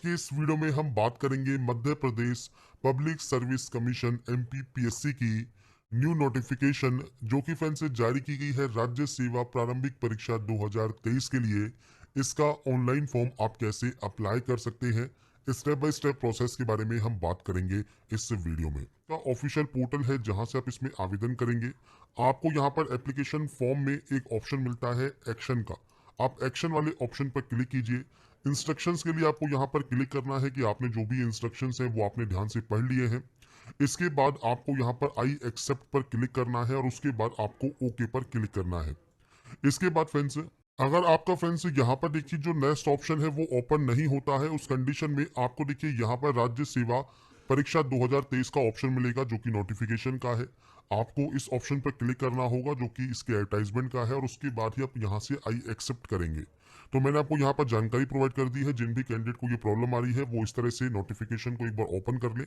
के इस वीडियो में हम बात करेंगे Madhya Pradesh public service commission MPPSC की न्यू नोटिफिकेशन जो कि फ्रेंड से जारी की गई है राज्य सेवा प्रारंभिक परीक्षा 2023 के लिए। इसका ऑनलाइन फॉर्म आप कैसे अप्लाई कर सकते हैं, स्टेप बाय स्टेप प्रोसेस के बारे में हम बात करेंगे इस वीडियो में। का ऑफिशियल पोर्टल है जहां से आप इसमें आवेदन करेंगे। आपको यहां पर एप्लीकेशन फॉर्म में एक ऑप्शन मिलता है एक्शन का। आप एक्शन वाले ऑप्शन पर क्लिक कीजिए। इंस्ट्रक्शंस के लिए आपको यहाँ पर क्लिक करना है कि आपने जो भी इंस्ट्रक्शंस हैं वो आपने ध्यान से पढ़ लिए हैं। इसके बाद आपको यहाँ पर आई एक्सेप्ट पर क्लिक करना है और उसके बाद आपको ओके पर क्लिक करना है। इसके बाद फ्रेंड्स, अगर आपका फ्रेंड्स यहाँ पर देखिए जो नेक्स्ट ऑप्शन है वो ओपन नहीं होता है, उस कंडीशन में आपको देखिए यहाँ पर राज्य सेवा परीक्षा 2023 का ऑप्शन मिलेगा जो कि नोटिफिकेशन का है। आपको इस ऑप्शन पर क्लिक करना होगा जो कि इसके एडवर्टाइजमेंट का है और उसके बाद ही आप यहाँ से आई एक्सेप्ट करेंगे। तो मैंने आपको यहाँ पर जानकारी प्रोवाइड कर दी है। जिन भी कैंडिडेट को ये प्रॉब्लम आ रही है वो इस तरह से नोटिफिकेशन को एक बार ओपन कर ले।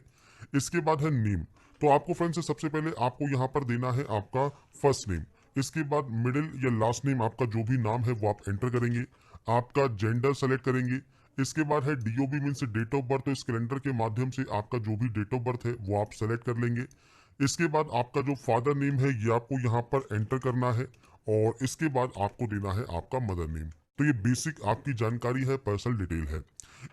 इसके बाद है नेम। तो आपको फ्रेंड्स सबसे पहले आपको यहाँ पर देना है आपका फर्स्ट नेम। इसके बाद मिडिल या लास्ट नेम आपका जो भी नाम है वो आप एंटर करेंगे। आपका जेंडर सेलेक्ट करेंगे। इसके बाद है DOB means date of birth. तो इस कैलेंडर के माध्यम से आपका जो भी डेट ऑफ बर्थ है वो आप सेलेक्ट कर लेंगे। इसके बाद आपका जो फादर नेम है ये आपको यहाँ पर एंटर करना है और इसके बाद आपको देना है आपका मदर नेम। तो ये बेसिक आपकी जानकारी है, पर्सनल डिटेल है।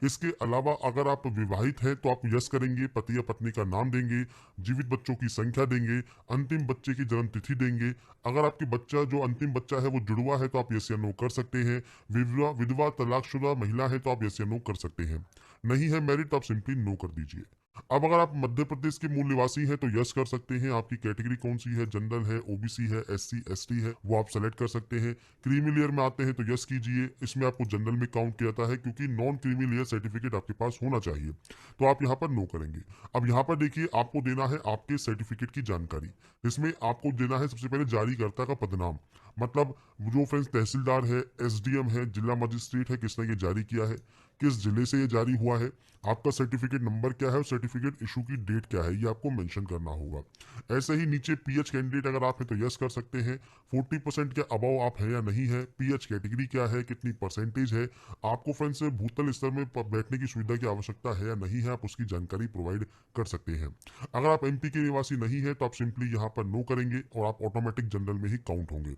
इसके अलावा अगर आप विवाहित हैं तो आप यस करेंगे, पति या पत्नी का नाम देंगे, जीवित बच्चों की संख्या देंगे, अंतिम बच्चे की जन्म तिथि देंगे। अगर आपके बच्चा जो अंतिम बच्चा है वो जुड़वा है तो आप यस या नो कर सकते हैं। विधवा विधवा तलाकशुदा महिला है तो आप यस या नो कर सकते हैं। नहीं है मैरिड तो आप सिंपली नो कर दीजिए। अब अगर आप मध्य प्रदेश के मूल निवासी हैं तो यस कर सकते हैं। आपकी कैटेगरी कौन सी है, जनरल है, ओबीसी है, एससी एसटी है, वो आप सेलेक्ट कर सकते हैं। क्रीमी लेयर में आते हैं तो यस कीजिए। इसमें आपको जनरल में काउंट किया जाता है क्योंकि नॉन क्रीमी लेयर सर्टिफिकेट आपके पास होना चाहिए, तो आप यहाँ पर नो करेंगे। अब यहाँ पर देखिए आपको देना है आपके सर्टिफिकेट की जानकारी। इसमें आपको देना है सबसे पहले जारीकर्ता का पदनाम, मतलब जो फ्रेंड्स तहसीलदार है, एसडीएम है, जिला मजिस्ट्रेट है, किसने ये जारी किया है, किस जिले से ये जारी हुआ है, आपका सर्टिफिकेट नंबर क्या है और सर्टिफिकेट इशू की डेट क्या है, ये आपको मेंशन करना होगा। ऐसे ही नीचे पीएच कैंडिडेट अगर आप हैं तो यस कर सकते हैं। 40% के अबव आप हैं या नहीं है, पीएच कैटेगरी क्या है, कितनी परसेंटेज है, आपको फ्रेंड्स भूतल स्तर में बैठने की सुविधा की आवश्यकता है या नहीं है, आप उसकी जानकारी प्रोवाइड कर सकते हैं। अगर आप एमपी के निवासी नहीं है तो आप सिंपली यहाँ पर नो करेंगे और आप ऑटोमेटिक जनरल में ही काउंट होंगे।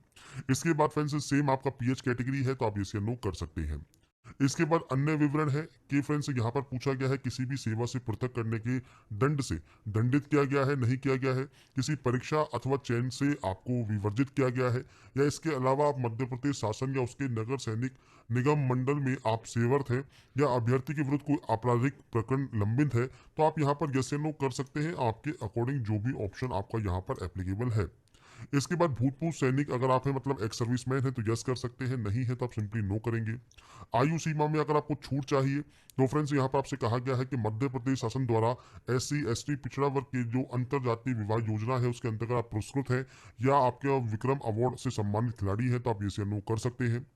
इसके बाद फ्रेंड्स सेम आपका पीएच कैटेगरी है तो आप यस या नो कर सकते हैं। इसके बाद अन्य विवरण है कि फ्रेंड्स यहाँ पर पूछा गया है किसी भी सेवा से पृथक करने के दंड से दंडित किया गया है, नहीं किया गया है, किसी परीक्षा अथवा चयन से आपको विवर्जित किया गया है, या इसके अलावा आप मध्य प्रदेश शासन या उसके नगर सैनिक निगम मंडल में आप सेवर्थ हैं या अभ्यर्थी के विरुद्ध कोई आपराधिक प्रकरण लंबित है, तो आप यहाँ पर यस या नो कर सकते हैं। आपके अकॉर्डिंग जो भी ऑप्शन आपका यहाँ पर एप्लीकेबल है। इसके बाद भूतपूर्व सैनिक अगर आप हैं, मतलब एक्स सर्विसमैन है, तो यस कर सकते हैं, नहीं है तो आप सिंपली नो करेंगे। आयु सीमा में अगर आपको छूट चाहिए तो फ्रेंड्स यहाँ पर आपसे कहा गया है कि मध्य प्रदेश शासन द्वारा एससी एसटी पिछड़ा वर्ग की जो अंतर जातीय विवाह योजना है उसके अंतर्गत आप पुरस्कृत हैं या आपके विक्रम अवार्ड से सम्मानित खिलाड़ी हैं तो आप ये नो कर सकते हैं।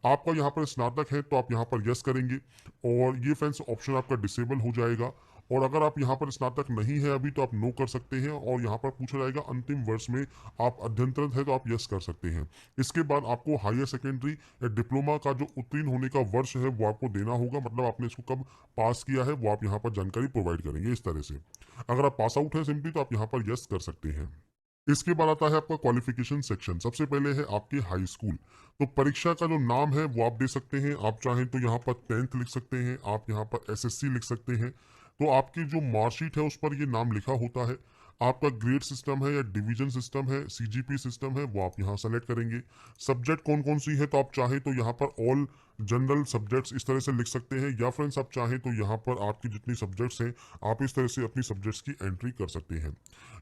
आपका यहाँ पर स्नातक है तो आप यहाँ पर यस करेंगे और ये फ्रेंड्स ऑप्शन आपका डिसेबल हो जाएगा। और अगर आप यहाँ पर स्नातक नहीं है अभी तो आप नो कर सकते हैं और यहाँ पर पूछा जाएगा अंतिम वर्ष में आप अध्ययनरत है तो आप यस कर सकते हैं। इसके बाद आपको हायर सेकेंडरी या डिप्लोमा का जो उत्तीर्ण होने का वर्ष है वो आपको देना होगा, मतलब आपने इसको कब पास किया है वो आप यहाँ पर जानकारी प्रोवाइड करेंगे इस तरह से। अगर आप पास आउट है सिंपली तो आप यहाँ पर यस कर सकते हैं। इसके बाद आता है आपका क्वालिफिकेशन सेक्शन। सबसे पहले है आपके हाई स्कूल। तो परीक्षा का जो नाम है वो आप दे सकते हैं। आप चाहें तो यहाँ पर 10th लिख सकते हैं, आप यहाँ पर एसएससी लिख सकते हैं। तो आपकी जो मार्कशीट है उस पर ये नाम लिखा होता है। आपका ग्रेड सिस्टम है या डिवीजन सिस्टम है, सीजीपी सिस्टम है, वो आप यहाँ सेलेक्ट करेंगे। सब्जेक्ट कौन कौन सी है तो आप चाहें तो यहाँ पर ऑल जनरल सब्जेक्ट्स इस तरह से लिख सकते हैं, या फ्रेंड्स आप चाहें तो यहाँ पर आपकी जितनी सब्जेक्ट्स हैं आप इस तरह से अपनी सब्जेक्ट्स की एंट्री कर सकते हैं।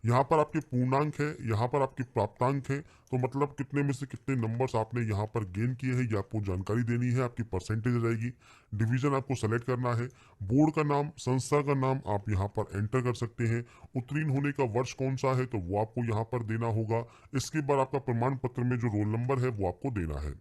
यहाँ पर आपके पूर्णांक है, यहाँ पर आपके प्राप्तांक है, तो मतलब कितने में से कितने नंबर्स आपने यहाँ पर गेन किए हैं ये आपको जानकारी देनी है, आपकी परसेंटेज रहेगी। डिवीजन आपको सेलेक्ट करना है। बोर्ड का नाम, संस्था का नाम आप यहाँ पर एंटर कर सकते हैं। उत्तीर्ण होने का वर्ष कौन सा है तो वो आपको यहाँ पर देना होगा। इसके बाद आपका प्रमाण पत्र में जो रोल नंबर है वो आपको देना है।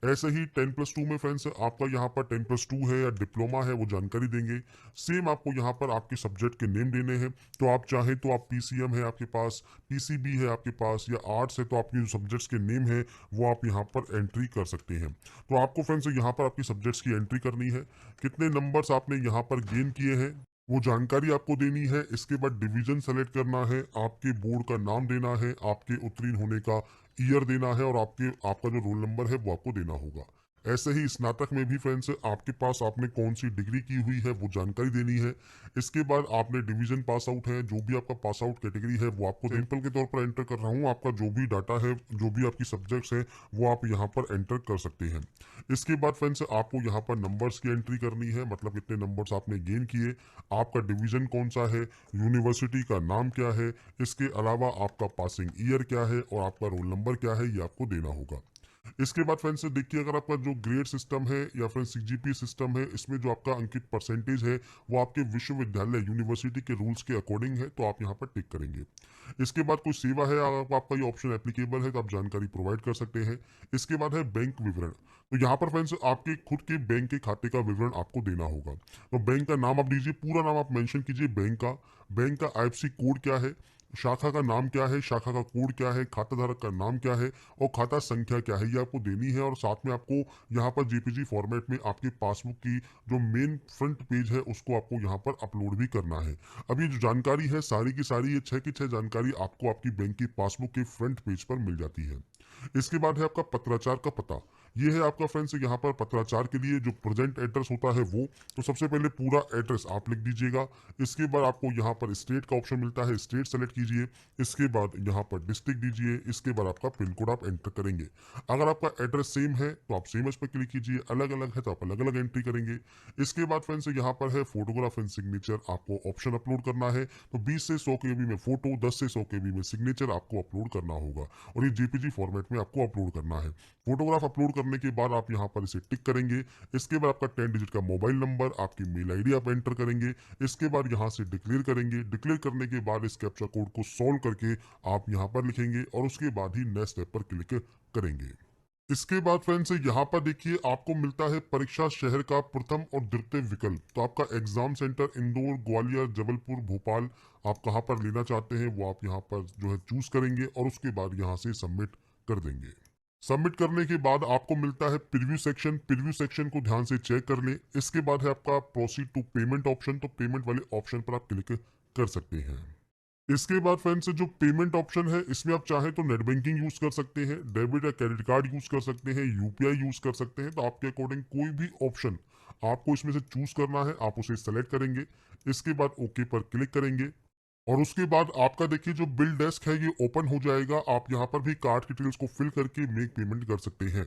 ऐसे ही 10+2 में फ्रेंड्स आपका यहाँ पर 10+2 है या डिप्लोमा है वो जानकारी देंगे। सेम आपको यहाँ पर आपके सब्जेक्ट के नेम देने हैं। तो आप चाहें तो आप पीसीएम है आपके पास, पीसीबी है आपके पास या आर्ट्स है, तो आपके जो सब्जेक्ट्स के नेम है वो आप यहाँ पर एंट्री कर सकते हैं। तो आपको फ्रेंड्स यहाँ पर आपकी सब्जेक्ट्स की एंट्री करनी है, कितने नंबर्स आपने यहाँ पर गेन किए हैं वो जानकारी आपको देनी है। इसके बाद डिवीजन सेलेक्ट करना है, आपके बोर्ड का नाम देना है, आपके उत्तीर्ण होने का ईयर देना है और आपका जो रोल नंबर है वो आपको देना होगा। ऐसे ही स्नातक में भी फ्रेंड्स आपके पास आपने कौन सी डिग्री की हुई है वो जानकारी देनी है। इसके बाद आपने डिवीजन पास आउट है, जो भी आपका पास आउट कैटेगरी है वो आपको सैंपल के तौर पर एंटर कर रहा हूँ। आपका जो भी डाटा है, जो भी आपकी सब्जेक्ट्स है वो आप यहाँ पर एंटर कर सकते हैं। इसके बाद फ्रेंड्स आपको यहाँ पर नंबर्स की एंट्री करनी है, मतलब कितने नंबर्स आपने गेन किए, आपका डिवीजन कौन सा है, यूनिवर्सिटी का नाम क्या है, इसके अलावा आपका पासिंग ईयर क्या है और आपका रोल नंबर क्या है, ये आपको देना होगा। इसके बाद फ्रेंड्स देखिए, अगर आपका जो ग्रेड सिस्टम है या फिर सीजीपी सिस्टम है, इसमें जो आपका अंकित परसेंटेज है वो आपके विश्वविद्यालय यूनिवर्सिटी के रूल्स के अकॉर्डिंग है, तो आप यहाँ पर टिक करेंगे। इसके बाद कोई सेवा है, अगर आपका ये ऑप्शन एप्लीकेबल है तो आप जानकारी प्रोवाइड कर सकते हैं। इसके बाद है बैंक विवरण। तो यहाँ पर फ्रेंड्स आपके खुद के बैंक के खाते का विवरण आपको देना होगा। तो बैंक का नाम आप दीजिए, पूरा नाम आप मेंशन कीजिए बैंक का आईएफएससी कोड क्या है, शाखा का नाम क्या है, शाखा का कोड क्या है, खाता धारक का नाम क्या है और खाता संख्या क्या है, ये आपको देनी है। और साथ में आपको यहाँ पर जेपीजी फॉर्मेट में आपके पासबुक की जो मेन फ्रंट पेज है उसको आपको यहाँ पर अपलोड भी करना है। अब ये जो जानकारी है सारी की सारी, ये 6 की 6 जानकारी आपको आपकी बैंक की पासबुक के फ्रंट पेज पर मिल जाती है। इसके बाद है आपका पत्राचार का पता। ये है आपका फ्रेंड्स यहाँ पर पत्राचार के लिए जो प्रेजेंट एड्रेस होता है वो। तो सबसे पहले पूरा एड्रेस आप लिख दीजिएगा। इसके बाद आपको यहाँ पर स्टेट का ऑप्शन मिलता है, स्टेट सेलेक्ट कीजिए। इसके बाद यहाँ पर डिस्ट्रिक्ट दीजिए। इसके बाद आपका पिन कोड आप एंटर करेंगे। अगर आपका एड्रेस सेम है तो आप सेम एज पर क्लिक कीजिए, अलग अलग है तो आप अलग अलग एंट्री करेंगे। इसके बाद फ्रेंड्स यहाँ पर है फोटोग्राफ एंड सिग्नेचर, आपको ऑप्शन अपलोड करना है। तो 20 से 100 केबी में फोटो, 10 से 100 केबी में सिग्नेचर आपको अपलोड करना होगा और ये जेपीजी फॉर्मेट में आपको अपलोड करना है। फोटोग्राफ अपलोड करने के बाद आप यहाँ पर इसे टिक करेंगे। इसके बाद आपका 10 डिजिट का मोबाइल नंबर, आपकी मेल आईडी आप एंटर करेंगे। इसके बाद यहाँ से डिक्लेयर करेंगे। डिक्लेयर करने के बाद इस कैप्चा कोड को सॉल्व करके आप यहाँ पर लिखेंगे और उसके बाद ही नेक्स्ट स्टेप पर क्लिक करेंगे। इसके बाद फ्रेंड्स यहाँ पर देखिए आपको मिलता है परीक्षा शहर का प्रथम और द्वितीय विकल्प। तो आपका एग्जाम सेंटर इंदौर, ग्वालियर, जबलपुर, भोपाल, आप कहाँ पर लेना चाहते हैं वो आप यहाँ पर जो है चूज करेंगे और उसके बाद यहाँ से सबमिट कर देंगे। सबमिट करने के बाद आपको मिलता है प्रीव्यू सेक्शन। प्रीव्यू सेक्शन को ध्यान से चेक कर लें। इसके बाद है आपका प्रोसीड टू पेमेंट ऑप्शन। तो पेमेंट वाले ऑप्शन पर आप क्लिक कर सकते हैं। इसके बाद फ्रेंड्स जो पेमेंट ऑप्शन है इसमें आप चाहें तो नेट बैंकिंग यूज कर सकते हैं, डेबिट या क्रेडिट कार्ड यूज कर सकते हैं, यूपीआई यूज कर सकते हैं। तो आपके अकॉर्डिंग कोई भी ऑप्शन आपको इसमें से चूज करना है, आप उसे सेलेक्ट करेंगे। इसके बाद ओके पर क्लिक करेंगे और उसके बाद आपका देखिए जो बिल डेस्क है ये ओपन हो जाएगा। आप यहाँ पर भी कार्ड की डिटेल्स को फिल करके मेक पेमेंट कर सकते हैं।